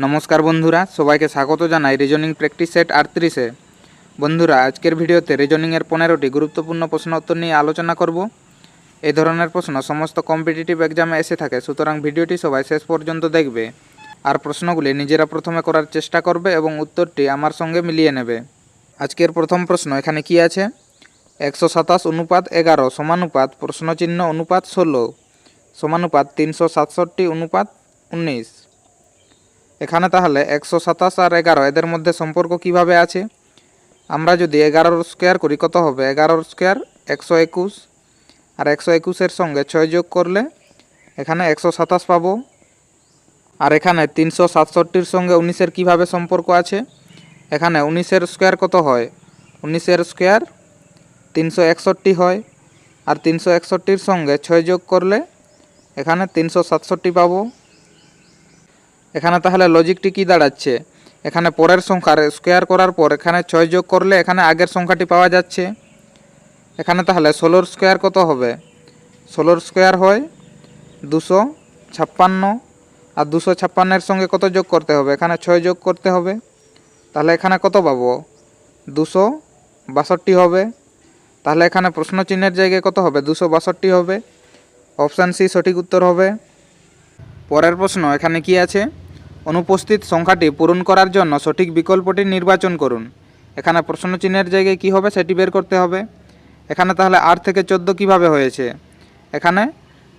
নমস্কার বন্ধুরা, সবাইকে স্বাগত জানাই রিজনিং প্র্যাকটিস সেট 38-এ। বন্ধুরা, আজকের ভিডিওতে রিজনিংয়ের 15টি গুরুত্বপূর্ণ প্রশ্ন উত্তর নিয়ে আলোচনা করব। এই ধরনের প্রশ্ন সমস্ত কম্পিটিটিভ এক্সামে এসে থাকে, সুতরাং ভিডিওটি সবাই শেষ পর্যন্ত দেখবে আর প্রশ্নগুলি নিজেরা প্রথমে করার চেষ্টা করবে এবং উত্তরটি আমার সঙ্গে মিলিয়ে নেবে। আজকের প্রথম প্রশ্ন এখানে কি আছে, 127:11 সমানুপাত প্রশ্নচিহ্ন অনুপাত 16 সমানুপাত 367:19। এখানে তাহলে 127 আর 11 এদের মধ্যে সম্পর্ক কিভাবে আছে? আমরা যদি 11 স্কোয়ার করি কত হবে? 11 স্কোয়ার 121, আর 121-এর সঙ্গে 6 যোগ করলে এখানে 127 পাবো। আর এখানে 367-র সঙ্গে 19-এর কীভাবে সম্পর্ক আছে? এখানে 19-এর স্কোয়ার কত হয়? 19-এর স্কোয়ার 361 হয়, আর 361-র সঙ্গে 6 যোগ করলে এখানে 367 পাবো। এখানে তাহলে লজিকটি কি দাঁড়াচ্ছে? এখানে পরের সংখ্যার স্কোয়ার করার পর এখানে 6 যোগ করলে এখানে আগের সংখ্যাটি পাওয়া যাচ্ছে। এখানে তাহলে 16-র স্কোয়ার কত হবে? 16-র স্কোয়ার হয় 256, আর 256-এর সঙ্গে কত যোগ করতে হবে? এখানে 6 যোগ করতে হবে। তাহলে এখানে কত পাবো? 262 হবে। তাহলে এখানে প্রশ্ন চিহ্নের জায়গায় কত হবে? 262 হবে। অপশান সি সঠিক উত্তর হবে। পরের প্রশ্ন এখানে কি আছে, অনুপস্থিত সংখ্যাটি পূরণ করার জন্য সঠিক বিকল্পটি নির্বাচন করুন। এখানে প্রশ্ন চিহ্নের জায়গায় কি হবে সেটি বের করতে হবে। এখানে তাহলে 8 থেকে 14 কিভাবে হয়েছে? এখানে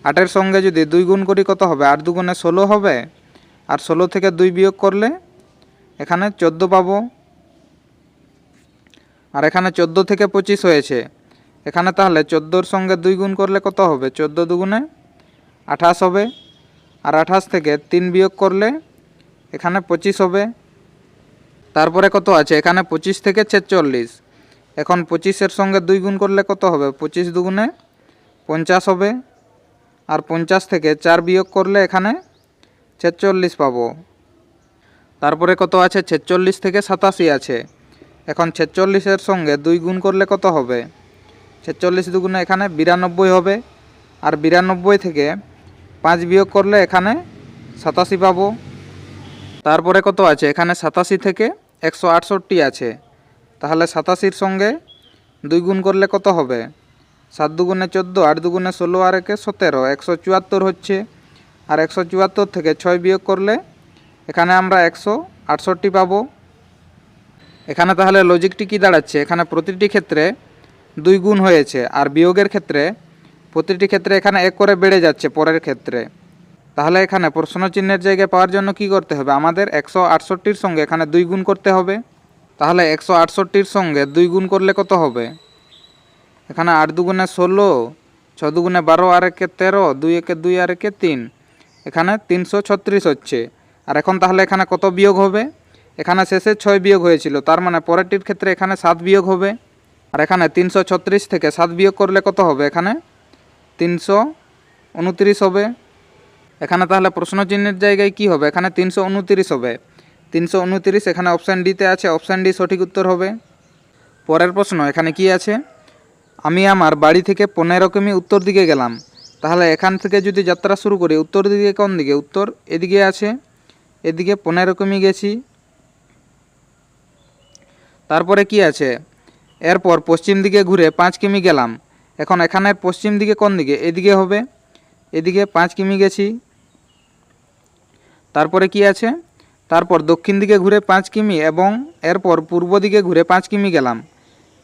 8-এর সঙ্গে যদি 2 গুণ করি কত হবে? 8 দুগুণে 16 হবে, আর 16 থেকে 2 বিয়োগ করলে এখানে 14 পাবো। আর এখানে 14 থেকে 25 হয়েছে। এখানে তাহলে 14-র সঙ্গে 2 গুণ করলে কত হবে? 14 দুগুণে 28 হবে, আর 28 থেকে 3 বিয়োগ করলে এখানে 25 হবে। তারপরে কত আছে? এখানে 25 থেকে 46। এখন 25-এর সঙ্গে 2 গুণ করলে কত হবে? 25 দুগুণে 50 হবে, আর 50 থেকে 4 বিয়োগ করলে এখানে 46 পাবো। তারপরে কত আছে? 46 থেকে 87 আছে। এখন 46-এর সঙ্গে 2 গুণ করলে কত হবে? 46 দুগুণে এখানে 92 হবে, আর 92 থেকে 5 বিয়োগ করলে এখানে 87 পাবো। তারপরে কত আছে? এখানে 87 থেকে 168 আছে। তাহলে 87-র সঙ্গে 2 গুণ করলে কত হবে? 7 দুগুণে 14, 8 দুগুণে 16, আর 1 17, 174 হচ্ছে। আর 174 থেকে 6 বিয়োগ করলে এখানে আমরা 168 পাবো। এখানে তাহলে লজিকটি কি দাঁড়াচ্ছে? এখানে প্রতিটি ক্ষেত্রে 2 গুণ হয়েছে, আর বিয়োগের ক্ষেত্রে প্রতিটি ক্ষেত্রে এখানে 1 করে বেড়ে যাচ্ছে পরের ক্ষেত্রে। তাহলে এখানে প্রশ্ন চিহ্নের জায়গায় পাওয়ার জন্য কি করতে হবে? আমাদের 168-র সঙ্গে এখানে 2 গুণ করতে হবে। তাহলে 168-র সঙ্গে 2 গুণ করলে কত হবে? এখানে 8 দুগুণে 16, 6 দুগুণে 12, আর 1 13, 2 1 2, আর 1 3, এখানে 336 হচ্ছে। আর এখন তাহলে এখানে কত বিয়োগ হবে? এখানে শেষে 6 বিয়োগ হয়েছিল, তার মানে পরেরটির ক্ষেত্রে এখানে 7 বিয়োগ হবে। আর এখানে 336 থেকে 7 বিয়োগ করলে কত হবে? এখানে 329 হবে। এখানে তাহলে প্রশ্ন চিহ্নের জায়গায় কি হবে? এখানে 329 হবে। 329 এখানে অপশান ডিতে আছে, অপশান ডি সঠিক উত্তর হবে। পরের প্রশ্ন এখানে কি আছে, আমি আমার বাড়ি থেকে 15 কিমি উত্তর দিকে গেলাম। তাহলে এখান থেকে যদি যাত্রা শুরু করি, উত্তর দিকে কোন দিকে? উত্তর এদিকে আছে, এদিকে 15 কিমি গেছি। তারপরে কি আছে? এরপর পশ্চিম দিকে ঘুরে 5 কিমি গেলাম। এখন এখানের পশ্চিম দিকে কোন দিকে? এদিকে হবে, এদিকে 5 কিমি গেছি। তারপরে কি আছে? তারপর দক্ষিণ দিকে ঘুরে 5 কিমি এবং এরপর পূর্ব দিকে ঘুরে 5 কিমি গেলাম।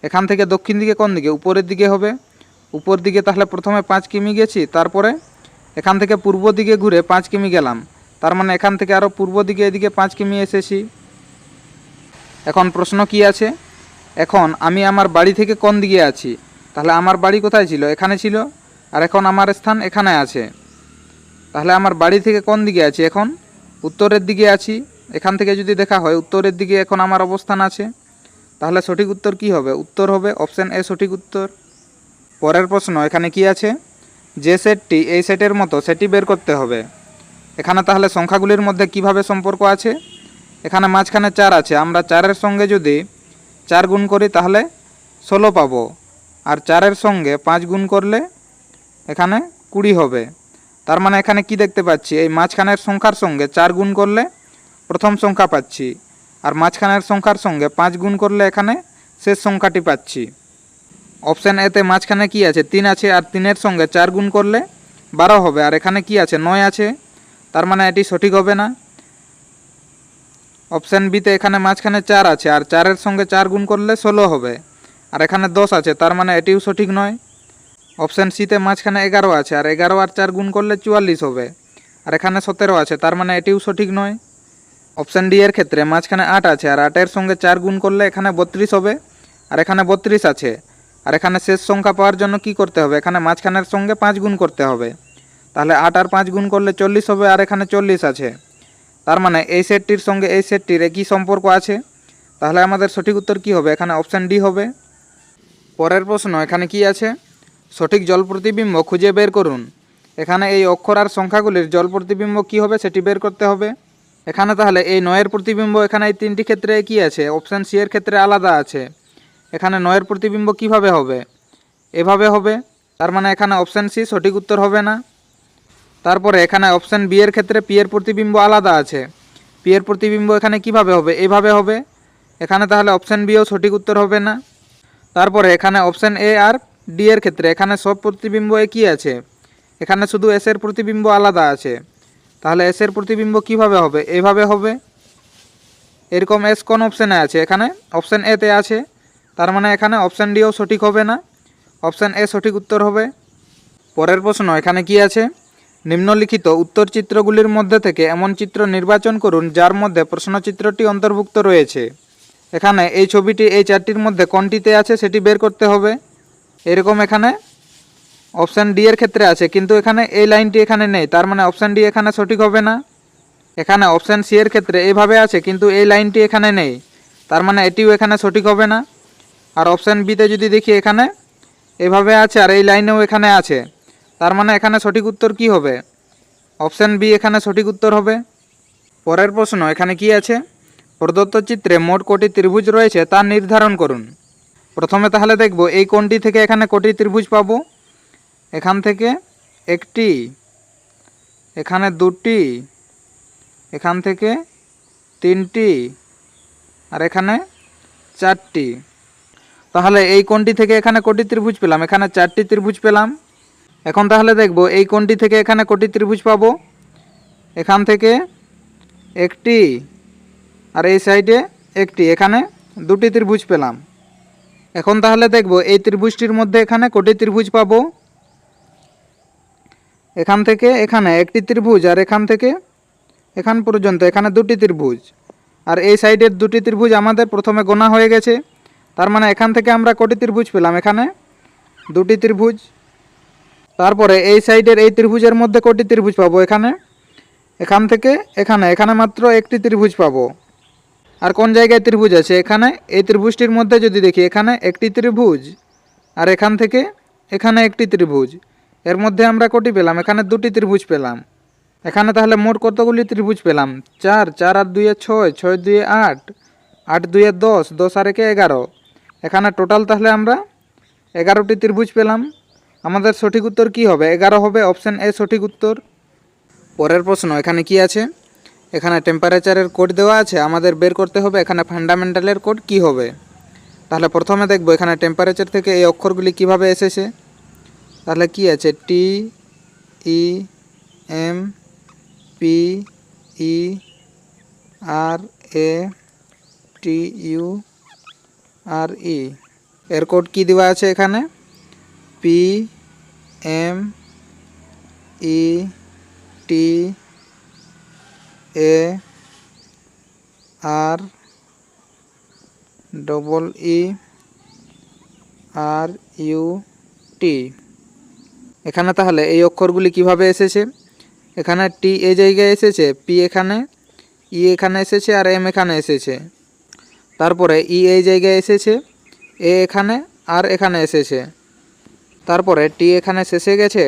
এখান থেকে দক্ষিণ দিকে কোন দিকে? উপরের দিকে হবে, উপর দিকে তাহলে প্রথমে 5 কিমি গেছি, তারপরে এখান থেকে পূর্ব দিকে ঘুরে 5 কিমি গেলাম। তার মানে এখান থেকে আরও পূর্ব দিকে এদিকে 5 কিমি এসেছি। এখন প্রশ্ন কি আছে, এখন আমি আমার বাড়ি থেকে কোন দিকে আছি? তাহলে আমার বাড়ি কোথায় ছিল? এখানে ছিল, আর এখন আমার স্থান এখানে আছে। তাহলে আমার বাড়ি থেকে কোন দিকে আছি? এখন উত্তরের দিকে আছি। এখান থেকে যদি দেখা হয় উত্তরের দিকে এখন আমার অবস্থান আছে। তাহলে সঠিক উত্তর কি হবে? উত্তর হবে অপশান এ সঠিক উত্তর। পরের প্রশ্ন এখানে কি আছে, যে সেটটি এই সেটের মতো সেটি বের করতে হবে। এখানে তাহলে সংখ্যাগুলির মধ্যে কিভাবে সম্পর্ক আছে? এখানে মাঝখানে 4 আছে, আমরা 4-এর সঙ্গে যদি 4 গুণ করি তাহলে 16 পাবো, আর 4-এর সঙ্গে 5 গুণ করলে এখানে 20 হবে। তার মানে এখানে কি দেখতে পাচ্ছি, এই মাঝখানের সংখ্যার সঙ্গে 4 গুণ করলে প্রথম সংখ্যা পাচ্ছি, আর মাঝখানের সংখ্যার সঙ্গে 5 গুণ করলে এখানে শেষ সংখ্যাটি পাচ্ছি। অপশান এতে মাঝখানে কি আছে 3 আছে, আর 3-এর সঙ্গে 4 গুণ করলে 12 হবে, আর এখানে কি আছে 9 আছে, তার মানে এটি সঠিক হবে না। অপশান বিতে এখানে মাঝখানে 4 আছে, আর 4-এর সঙ্গে 4 গুণ করলে 16 হবে, আর এখানে 10 আছে, তার মানে এটিও সঠিক নয়। অপশান সিতে মাঝখানে 11 আছে, আর 11 আর 4 গুণ করলে 44 হবে, আর এখানে 17 আছে, তার মানে এটিও সঠিক নয়। অপশান ডি এর ক্ষেত্রে মাঝখানে 8 আছে, আর 8-এর সঙ্গে 4 গুণ করলে এখানে 32 হবে, আর এখানে 32 আছে, আর এখানে শেষ সংখ্যা পাওয়ার জন্য কি করতে হবে, এখানে মাঝখানের সঙ্গে 5 গুণ করতে হবে, তাহলে 8 আর 5 গুণ করলে 40 হবে, আর এখানে 40 আছে, তার মানে এই সেটটির সঙ্গে এই সেটটির একই সম্পর্ক আছে। তাহলে আমাদের সঠিক উত্তর কি হবে, এখানে অপশান ডি হবে। পরের প্রশ্ন এখানে কি আছে, সঠিক জল প্রতিবিম্ব খুঁজে বের করুন। এখানে এই অক্ষর আর সংখ্যাগুলির জল প্রতিবিম্ব কি হবে সেটি বের করতে হবে। এখানে তাহলে এই 9-এর প্রতিবিম্ব এখানে এই 3টি ক্ষেত্রে কি আছে, অপশান সি এর ক্ষেত্রে আলাদা আছে। এখানে 9-এর প্রতিবিম্ব কিভাবে হবে, এভাবে হবে, তার মানে এখানে অপশান সি সঠিক উত্তর হবে না। তারপরে এখানে অপশান বি এর ক্ষেত্রে পি এর প্রতিবিম্ব আলাদা আছে, পি এর প্রতিবিম্ব এখানে কিভাবে হবে, এইভাবে হবে, এখানে তাহলে অপশান বিও সঠিক উত্তর হবে না। তারপরে এখানে অপশান এ আর ডি এর ক্ষেত্রে এখানে সব প্রতিবিম্ব একই আছে, এখানে শুধু এস এর প্রতিবিম্ব আলাদা আছে, তাহলে এস এর প্রতিবিম্ব কিভাবে হবে, এইভাবে হবে। এরকম এস কোন অপশানে আছে, এখানে অপশান এতে আছে, তার মানে এখানে অপশান ডিও সঠিক হবে না, অপশান এ সঠিক উত্তর হবে। পরের প্রশ্ন এখানে কি আছে, নিম্নলিখিত উত্তর চিত্রগুলির মধ্যে থেকে এমন চিত্র নির্বাচন করুন যার মধ্যে প্রশ্নচিত্রটি অন্তর্ভুক্ত রয়েছে। এখানে এই ছবিটি এই 4টির মধ্যে কোনটিতে আছে সেটি বের করতে হবে। এরকম এখানে অপশান ডি এর ক্ষেত্রে আছে, কিন্তু এখানে এই লাইনটি এখানে নেই, তার মানে অপশান ডি এখানে সঠিক হবে না। এখানে অপশান সি এর ক্ষেত্রে এইভাবে আছে, কিন্তু এই লাইনটি এখানে নেই, তার মানে এটিও এখানে সঠিক হবে না। আর অপশান বিতে যদি দেখি এখানে এভাবে আছে, আর এই লাইনেও এখানে আছে, তার মানে এখানে সঠিক উত্তর কি হবে, অপশান বি এখানে সঠিক উত্তর হবে। পরের প্রশ্ন এখানে কি আছে, প্রদত্ত চিত্রে মোট কটি ত্রিভুজ রয়েছে তা নির্ধারণ করুন। প্রথমে তাহলে দেখব এই কোণটি থেকে এখানে কটি ত্রিভুজ পাবো, এখান থেকে একটি, এখানে 2টি, এখান থেকে 3টি, আর এখানে 4টি। তাহলে এই কোণটি থেকে এখানে কটি ত্রিভুজ পেলাম, এখানে 4টি ত্রিভুজ পেলাম। এখন তাহলে দেখব এই কোণটি থেকে এখানে কটি ত্রিভুজ পাবো, এখান থেকে একটি, আর এই সাইডে একটি, এখানে 2টি ত্রিভুজ পেলাম। এখন তাহলে দেখব এই ত্রিভুজটির মধ্যে এখানে কটি ত্রিভুজ পাবো, এখান থেকে এখানে একটি ত্রিভুজ, আর এখান থেকে এখান পর্যন্ত এখানে 2টি ত্রিভুজ, আর এই সাইডের 2টি ত্রিভুজ আমাদের প্রথমে গোনা হয়ে গেছে, তার মানে এখান থেকে আমরা কটি ত্রিভুজ পেলাম, এখানে 2টি ত্রিভুজ। তারপরে এই সাইডের এই ত্রিভুজের মধ্যে কটি ত্রিভুজ পাবো, এখানে, এখান থেকে এখানে, এখানে মাত্র একটি ত্রিভুজ পাবো। আর কোন জায়গায় ত্রিভুজ আছে, এখানে এই ত্রিভুজটির মধ্যে যদি দেখি এখানে একটি ত্রিভুজ, আর এখান থেকে এখানে একটি ত্রিভুজ, এর মধ্যে আমরা কটি পেলাম, এখানে 2টি ত্রিভুজ পেলাম। এখানে তাহলে মোট কতগুলি ত্রিভুজ পেলাম, 4, 4 আর 2 6, 6 2 8, 8 2 10, 10 আর 1 11, এখানে টোটাল তাহলে আমরা 11টি ত্রিভুজ পেলাম। আমাদের সঠিক উত্তর কি হবে, 11 হবে, অপশান এ সঠিক উত্তর। পরের প্রশ্ন এখানে কি আছে, এখানে টেম্পারেচারের কোড দেওয়া আছে, আমাদের বের করতে হবে এখানে ফান্ডামেন্টালের কোড কি হবে। তাহলে প্রথমে দেখব এখানে টেম্পারেচার থেকে এই অক্ষরগুলি কিভাবে এসেছে। তাহলে কি আছে, T E M P E R A T U R E, এর কোড কি দেওয়া আছে, এখানে P M E T A R double E R U T. এখানে তাহলে এই অক্ষরগুলি কিভাবে এসেছে, এখানে টি এই জায়গায় এসেছে, পি এখানে, ই এখানে এসেছে, আর এম এখানে এসেছে। তারপরে ই এই জায়গায় এসেছে, এ এখানে, আর এখানে এসেছে। তারপরে টি এখানে শেষে গেছে,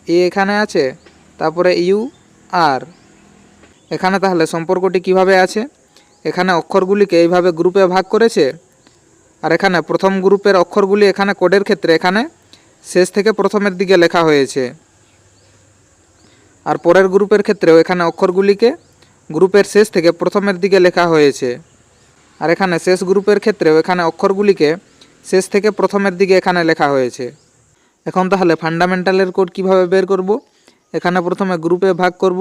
ই এখানে আছে, তারপরে ইউ আর। এখানে তাহলে সম্পর্কটি কিভাবে আছে, এখানে অক্ষরগুলিকে এইভাবে গ্রুপে ভাগ করেছে, আর এখানে প্রথম গ্রুপের অক্ষরগুলি এখানে কোডের ক্ষেত্রে এখানে শেষ থেকে প্রথমের দিকে লেখা হয়েছে, আর পরের গ্রুপের ক্ষেত্রেও এখানে অক্ষরগুলিকে গ্রুপের শেষ থেকে প্রথমের দিকে লেখা হয়েছে। আর এখানে শেষ গ্রুপের ক্ষেত্রেও এখানে অক্ষরগুলিকে শেষ থেকে প্রথমের দিকে এখানে লেখা হয়েছে। এখন তাহলে ফান্ডামেন্টালের কোড কিভাবে বের করব? এখানে প্রথমে গ্রুপে ভাগ করব।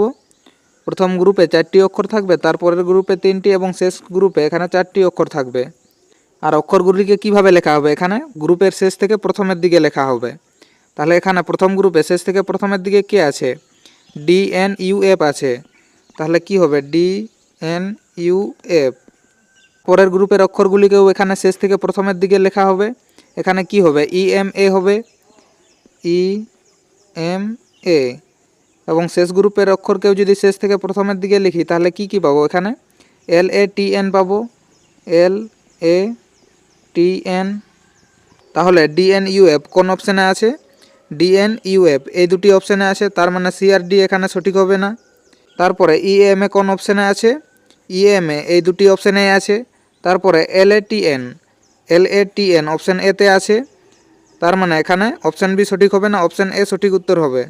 প্রথম গ্রুপে 4টি অক্ষর থাকবে, তারপরের গ্রুপে 3টি এবং শেষ গ্রুপে এখানে 4টি অক্ষর থাকবে। আর অক্ষরগুলিকে কিভাবে লেখা হবে? এখানে গ্রুপের শেষ থেকে প্রথমের দিকে লেখা হবে। তাহলে এখানে প্রথম গ্রুপে শেষ থেকে প্রথমের দিকে কে আছে? DNUF আছে। তাহলে কি হবে? DNUF। পরের গ্রুপের অক্ষরগুলিকেও এখানে শেষ থেকে প্রথমের দিকে লেখা হবে। এখানে কি হবে? EMA হবে, EMA। এবং শেষ গ্রুপের অক্ষরকেও যদি শেষ থেকে প্রথমের দিকে লিখি তাহলে কি পাবো? এখানে LATN পাবো, LATN। তাহলে DNUF কোন অপশানে আছে? DNUF এই দুটি অপশানে আছে, তার মানে C আর D এখানে সঠিক হবে না। তারপরে EMA কোন অপশানে আছে? EMA এই দুটি অপশানেই আছে। তারপরে LATN অপশান এতে আছে, তার মানে এখানে অপশান বি সঠিক হবে না, অপশান এ সঠিক উত্তর হবে।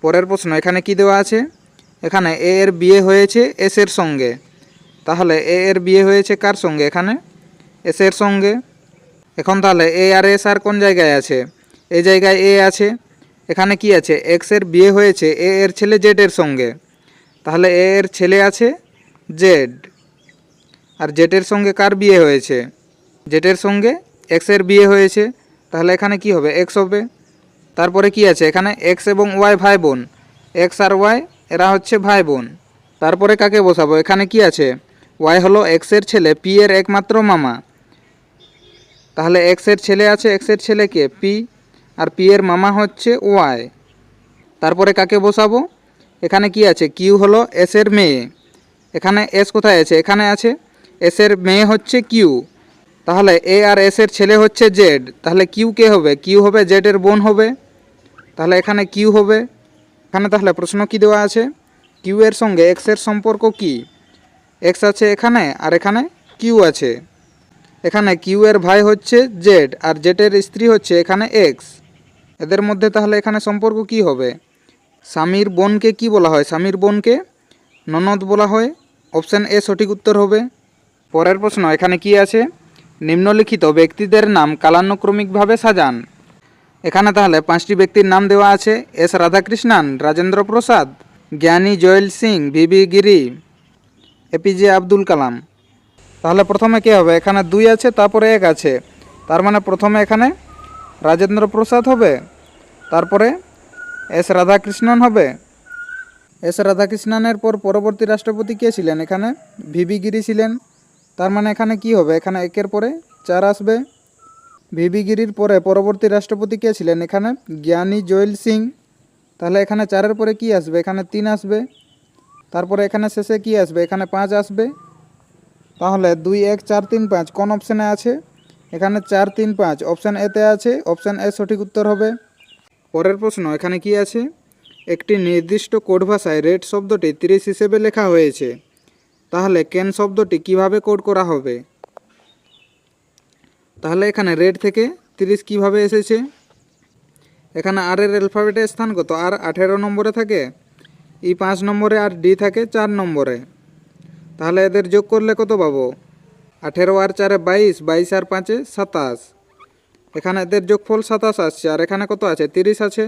পরের প্রশ্ন, এখানে কি দেওয়া আছে? এখানে এ এর বিয়ে হয়েছে এস এর সঙ্গে। তাহলে এ এর বিয়ে হয়েছে কার সঙ্গে? এখানে এস এর সঙ্গে। এখন তাহলে এ আর এস আর কোন জায়গায় আছে? এই জায়গায় এ আছে। এখানে কি আছে? এক্স এর বিয়ে হয়েছে এ এর ছেলে জেড এর সঙ্গে। তাহলে এ এর ছেলে আছে জেড, আর জেড এর সঙ্গে কার বিয়ে হয়েছে? জেড এর সঙ্গে এক্স এর বিয়ে হয়েছে। তাহলে এখানে কি হবে? এক্স হবে। তারপরে কি আছে? এখানে এক্স এবং ওয়াই ভাই বোন, এক্স আর ওয়াই এরা হচ্ছে ভাই বোন। তারপরে কাকে বসাবো? এখানে কি আছে? ওয়াই হলো এক্স এর ছেলে পি এর একমাত্র মামা। তাহলে এক্স এর ছেলে আছে, এক্স এর ছেলে কে? পি, আর পি এর মামা হচ্ছে ওয়াই। তারপরে কাকে বসাবো? এখানে কি আছে? কিউ হলো এস এর মেয়ে। এখানে এস কোথায় আছে? এখানে আছে। এস এর মেয়ে হচ্ছে কিউ। তাহলে এ আর এস এর ছেলে হচ্ছে জেড। তাহলে কিউ কে হবে? কিউ হবে জেড এর বোন হবে। তাহলে এখানে কিউ হবে। এখানে তাহলে প্রশ্ন কি দেওয়া আছে? কিউ এর সঙ্গে এক্স এর সম্পর্ক কি? এক্স আছে এখানে, আর এখানে কিউ আছে। এখানে কিউ এর ভাই হচ্ছে জেড, আর জেড এর স্ত্রী হচ্ছে এখানে এক্স। এদের মধ্যে তাহলে এখানে সম্পর্ক কি হবে? স্বামীর বোনকে কি বলা হয়? স্বামীর বোনকে ননদ বলা হয়। অপশান এ সঠিক উত্তর হবে। পরের প্রশ্ন, এখানে কি আছে? নিম্নলিখিত ব্যক্তিদের নাম কালানুক্রমিকভাবে সাজান। এখানে তাহলে 5টি ব্যক্তির নাম দেওয়া আছে। এস রাধাকৃষ্ণন, রাজেন্দ্র প্রসাদ, জ্ঞানী জয়েল সিং, ভিভি গিরি, এপিজে আব্দুল কালাম। তাহলে প্রথমে কে হবে? এখানে 2 আছে, তারপরে 1 আছে, তার মানে প্রথমে এখানে রাজেন্দ্র প্রসাদ হবে, তারপরে এস রাধাকৃষ্ণন হবে। এস রাধাকৃষ্ণনের পর পরবর্তী রাষ্ট্রপতি কে ছিলেন? এখানে ভিভি গিরি ছিলেন, তার মানে এখানে কি হবে? এখানে 1-এর পরে 4 আসবে। ভিভি গিরির পরে পরবর্তী রাষ্ট্রপতি কে ছিলেন? এখানে জ্ঞানী জয়েল সিং। তাহলে এখানে 4-এর পরে কি আসবে? এখানে 3 আসবে। তারপরে এখানে শেষে কি আসবে? এখানে 5 আসবে। তাহলে 2, 1, 4, 3, 5 কোন অপশানে আছে? এখানে 4, 3, 5 অপশান এতে আছে। অপশান এ সঠিক উত্তর হবে। পরের প্রশ্ন, এখানে কি আছে? একটি নির্দিষ্ট কোড ভাষায় রেড শব্দটি 30 হিসেবে লেখা হয়েছে। তাহলে ক্যান শব্দটি কিভাবে কোড করা হবে? তাহলে এখানে রেড থেকে 30 কিভাবে এসেছে? এখানে আর এর অ্যালফাবেটের স্থান কত? আর 18 নম্বরে থাকে, ই 5 নম্বরে, আর ডি থাকে 4 নম্বরে। তাহলে এদের যোগ করলে কত পাবো? 18 আর 4 22, 22 আর 5 27। এখানে এদের যোগফল 27 আসছে, আর এখানে কত আছে? 30 আছে।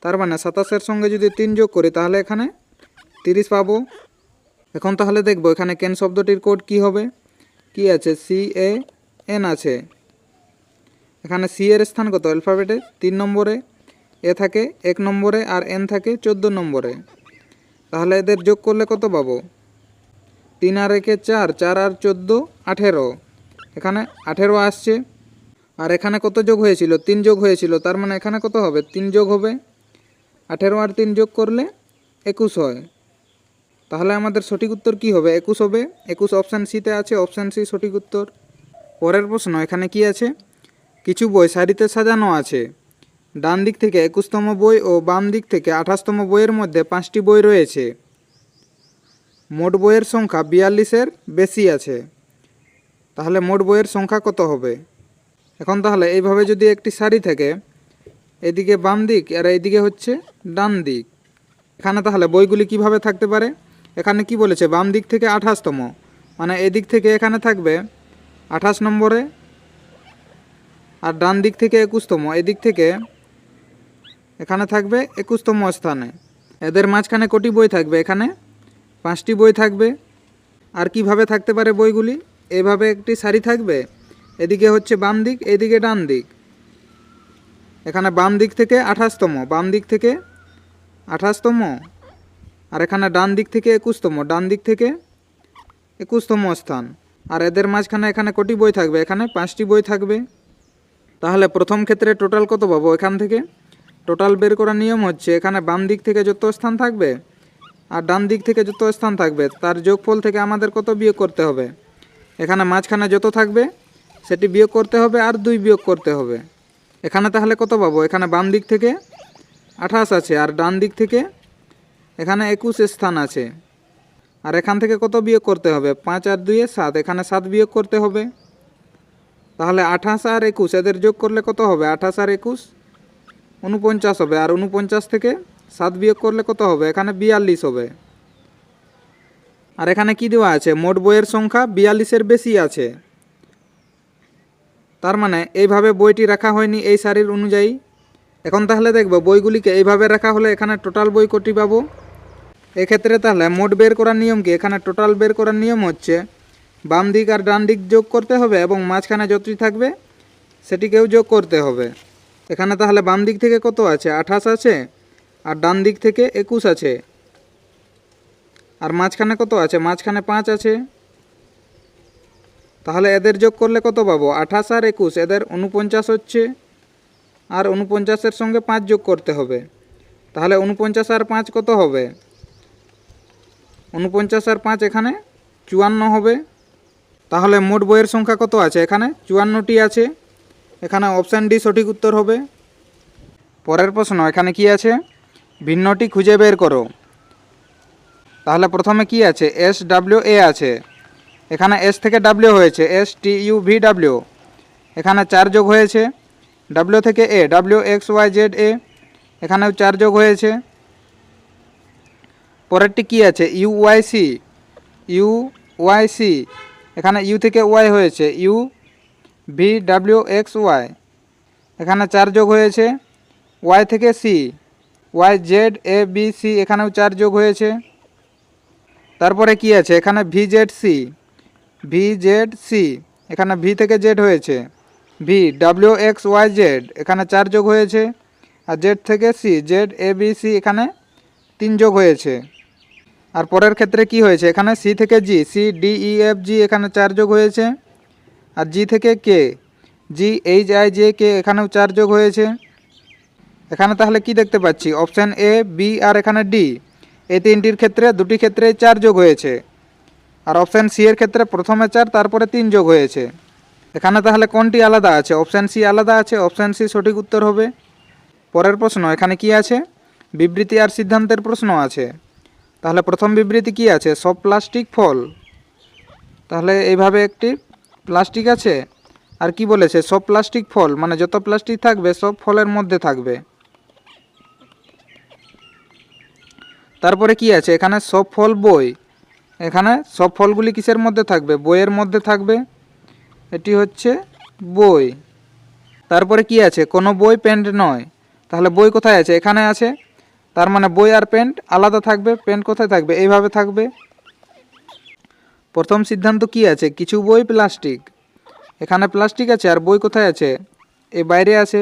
তার মানে 27-এর সঙ্গে যদি 3 যোগ করি তাহলে এখানে 30 পাবো। এখন তাহলে দেখব এখানে ক্যান শব্দটির কোড কি হবে। কি আছে? CAN আছে। এখানে সি এর স্থান কত অ্যালফাবেটে? 3 নম্বরে, এ থাকে 1 নম্বরে, আর এন থাকে 14 নম্বরে। তাহলে এদের যোগ করলে কত পাবো? 3 আর 1 4, 4 আর 14 18। এখানে 18 আসছে, আর এখানে কত যোগ হয়েছিল? 3 যোগ হয়েছিল, তার মানে এখানে কত হবে? 3 যোগ হবে। 18 আর 3 যোগ করলে 21 হয়। তাহলে আমাদের সঠিক উত্তর কি হবে? 21 হবে। 21 অপশান সিতে আছে, অপশান সি সঠিক উত্তর। পরের প্রশ্ন, এখানে কি আছে? কিছু বই সারিতে সাজানো আছে। ডান দিক থেকে 21তম বই ও বাম দিক থেকে 28তম বইয়ের মধ্যে 5টি বই রয়েছে। মোট বইয়ের সংখ্যা 42-এর বেশি আছে। তাহলে মোট বইয়ের সংখ্যা কত হবে? এখন তাহলে এইভাবে যদি একটি সারি থাকে, এদিকে বাম দিক আর এইদিকে হচ্ছে ডান দিক, এখানে তাহলে বইগুলি কিভাবে থাকতে পারে? এখানে কি বলেছে, বাম দিক থেকে 28তম, মানে এদিক থেকে এখানে থাকবে 28 নম্বরে, আর ডান দিক থেকে 21তম, এদিক থেকে এখানে থাকবে 21তম স্থানে। এদের মাঝখানে কটি বই থাকবে? এখানে 5টি বই থাকবে। আর কিভাবে থাকতে পারে বইগুলি? এভাবে একটি সারি থাকবে, এদিকে হচ্ছে বাম দিক, এদিকে ডান দিক। এখানে বাম দিক থেকে 28তম, বাম দিক থেকে 28তম, আর এখানে ডান দিক থেকে 21তম, ডান দিক থেকে 21তম স্থান। আর এদের মাঝখানে এখানে কটি বই থাকবে? এখানে 5টি বই থাকবে। তাহলে প্রথম ক্ষেত্রে টোটাল কত পাবো? এখান থেকে টোটাল বের করার নিয়ম হচ্ছে, এখানে বাম দিক থেকে যত স্থান থাকবে আর ডান দিক থেকে যত স্থান থাকবে তার যোগফল থেকে আমাদের কত বিয়োগ করতে হবে। এখানে মাঝখানে যত থাকবে সেটি বিয়োগ করতে হবে আর 2 বিয়োগ করতে হবে। এখানে তাহলে কত পাবো? এখানে বাম দিক থেকে 28 আছে, আর ডান দিক থেকে এখানে 21 স্থান আছে। আর এখান থেকে কত বিয়োগ করতে হবে? 5 আর 2 7, এখানে 7 বিয়োগ করতে হবে। তাহলে 28 আর 21 এদের যোগ করলে কত হবে? 28 আর 21 49 হবে, আর 49 থেকে 7 বিয়োগ করলে কত হবে? এখানে 42 হবে। আর এখানে কি দেওয়া আছে? মোট বইয়ের সংখ্যা 42-এর বেশি আছে। তার মানে এইভাবে বইটি রাখা হয়নি এই সারির অনুযায়ী। এখন তাহলে দেখব বইগুলিকে এইভাবে রাখা হলে এখানে টোটাল বই কটি পাবো। এক্ষেত্রে তাহলে মোট বের করার নিয়ম কি? এখানে টোটাল বের করার নিয়ম হচ্ছে বাম দিক আর ডান দিক যোগ করতে হবে এবং মাঝখানে যতটি থাকবে সেটিকেও যোগ করতে হবে। এখানে তাহলে বাম দিক থেকে কত আছে? 28 আছে, আর ডান দিক থেকে 21 আছে, আর মাঝখানে কত আছে? মাঝখানে 5 আছে। তাহলে এদের যোগ করলে কত পাবো? 28 আর 21 এদের 49 হচ্ছে, আর 49-এর সঙ্গে 5 যোগ করতে হবে। তাহলে 49 আর 5 কত হবে? 49 আর 5 এখানে 54 হবে। তাহলে মোট বইয়ের সংখ্যা কত আছে? এখানে 54টি আছে। এখানে অপশান ডি সঠিক উত্তর হবে। পরের প্রশ্ন, এখানে কি আছে? ভিন্নটি খুঁজে বের করো। তাহলে প্রথমে কি আছে? SWA আছে, এখানে S থেকে W হয়েছে, STUVW। এখানে 4 যোগ হয়েছে। W থেকে A, WXYZA, এখানেও 4 যোগ হয়েছে। পরেরটি কি আছে? UYC, এখানে U থেকে Y হয়েছে, UVWXY, এখানে 4 যোগ হয়েছে। Y থেকে C, YZABC, এখানেও 4 যোগ হয়েছে। তারপরে কি আছে? এখানে VZC, এখানে V থেকে Z হয়েছে, VWXYZ, এখানে 4 যোগ হয়েছে। আর Z থেকে C, ZABC, এখানে 3 যোগ হয়েছে। আর পরের ক্ষেত্রে কি হয়েছে? এখানে C থেকে G, CDEFG, এখানে 4 যোগ হয়েছে। আর G থেকে K, GHIJK, এখানেও 4 যোগ হয়েছে। এখানে তাহলে কি দেখতে পাচ্ছি? অপশান A, B আর এখানে D, এই তিনটির ক্ষেত্রে দুটি ক্ষেত্রে 4 যোগ হয়েছে। আর অপশান সি এর ক্ষেত্রে প্রথমে 4, তারপরে 3 যোগ হয়েছে। এখানে তাহলে কোনটি আলাদা আছে? অপশান সি আলাদা আছে, অপশান সি সঠিক উত্তর হবে। পরের প্রশ্ন, এখানে কি আছে? বিবৃতি আর সিদ্ধান্তের প্রশ্ন আছে। তাহলে প্রথম বিবৃতি কি আছে? সব প্লাস্টিক ফল। তাহলে এইভাবে একটি প্লাস্টিক আছে, আর কি বলেছে? সব প্লাস্টিক ফল, মানে যত প্লাস্টিক থাকবে সব ফলের মধ্যে থাকবে। তারপরে কি আছে? এখানে সব ফল বই, এখানে সব ফলগুলি কিসের মধ্যে থাকবে? বইয়ের মধ্যে থাকবে, এটি হচ্ছে বই। তারপরে কি আছে? কোনো বই পেন্ট নয়। তাহলে বই কোথায় আছে? এখানে আছে। তার মানে বই আর পেন্ট আলাদা থাকবে। পেন্ট কোথায় থাকবে? এইভাবে থাকবে। প্রথম সিদ্ধান্ত কি আছে? কিছু বই প্লাস্টিক, এখানে প্লাস্টিক আছে, আর বই কোথায় আছে? এই বাইরে আছে।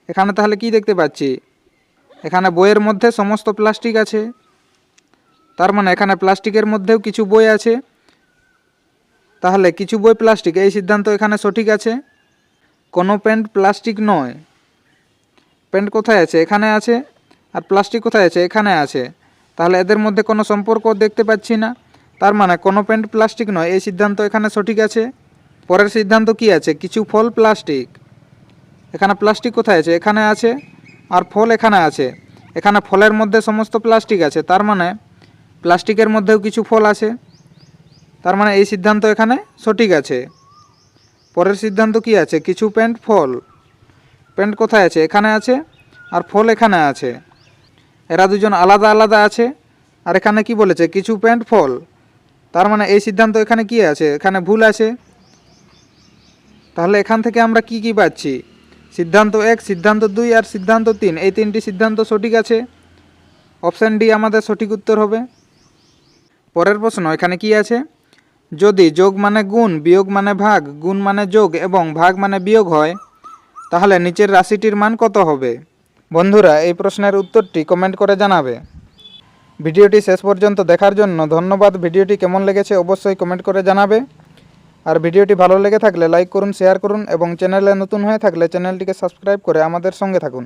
এখানে তাহলে কি দেখতে পাচ্ছি? এখানে বইয়ের মধ্যে সমস্ত প্লাস্টিক আছে। তার মানে এখানে প্লাস্টিকের মধ্যেও কিছু বই আছে। তাহলে কিছু বই প্লাস্টিক, এই সিদ্ধান্ত এখানে সঠিক আছে। কোনো পেন্ট প্লাস্টিক নয়। পেন্ট কোথায় আছে? এখানে আছে। আর প্লাস্টিক কোথায় আছে? এখানে আছে। তাহলে এদের মধ্যে কোনো সম্পর্ক দেখতে পাচ্ছি না। তার মানে কোনো পেন্ট প্লাস্টিক নয়, এই সিদ্ধান্ত এখানে সঠিক আছে। পরের সিদ্ধান্ত কি আছে? কিছু ফল প্লাস্টিক, এখানে প্লাস্টিক কোথায় আছে? এখানে আছে। আর ফল এখানে আছে। এখানে ফলের মধ্যে সমস্ত প্লাস্টিক আছে, তার মানে প্লাস্টিকের মধ্যেও কিছু ফল আছে। তার মানে এই সিদ্ধান্ত এখানে সঠিক আছে। পরের সিদ্ধান্ত কি আছে? কিছু পেন্ট ফল, পেন্ট কোথায় আছে? এখানে আছে। আর ফল এখানে আছে। এরা দুজন আলাদা আলাদা আছে, আর এখানে কি বলেছে কিছু প্যান্ট ফল, তার মানে এই সিদ্ধান্ত এখানে কি আছে, এখানে ভুল আছে। তাহলে এখান থেকে আমরা কি কি পাচ্ছি, সিদ্ধান্ত 1, সিদ্ধান্ত 2 আর সিদ্ধান্ত 3, এই তিনটি সিদ্ধান্ত সঠিক আছে। অপশান ডি আমাদের সঠিক উত্তর হবে। পরের প্রশ্ন এখানে কি আছে, যদি যোগ মানে গুণ, বিয়োগ মানে ভাগ, গুণ মানে যোগ এবং ভাগ মানে বিয়োগ হয় তাহলে নিচের রাশিটির মান কত হবে? বন্ধুরা এই প্রশ্নের উত্তরটি কমেন্ট করে জানাবে। ভিডিওটি শেষ পর্যন্ত দেখার জন্য ধন্যবাদ। ভিডিওটি কেমন লেগেছে অবশ্যই কমেন্ট করে জানাবে। আর ভিডিওটি ভালো লেগে থাকলে লাইক করুন, শেয়ার করুন এবং চ্যানেলে নতুন হয়ে থাকলে চ্যানেলটিকে সাবস্ক্রাইব করে আমাদের সঙ্গে থাকুন।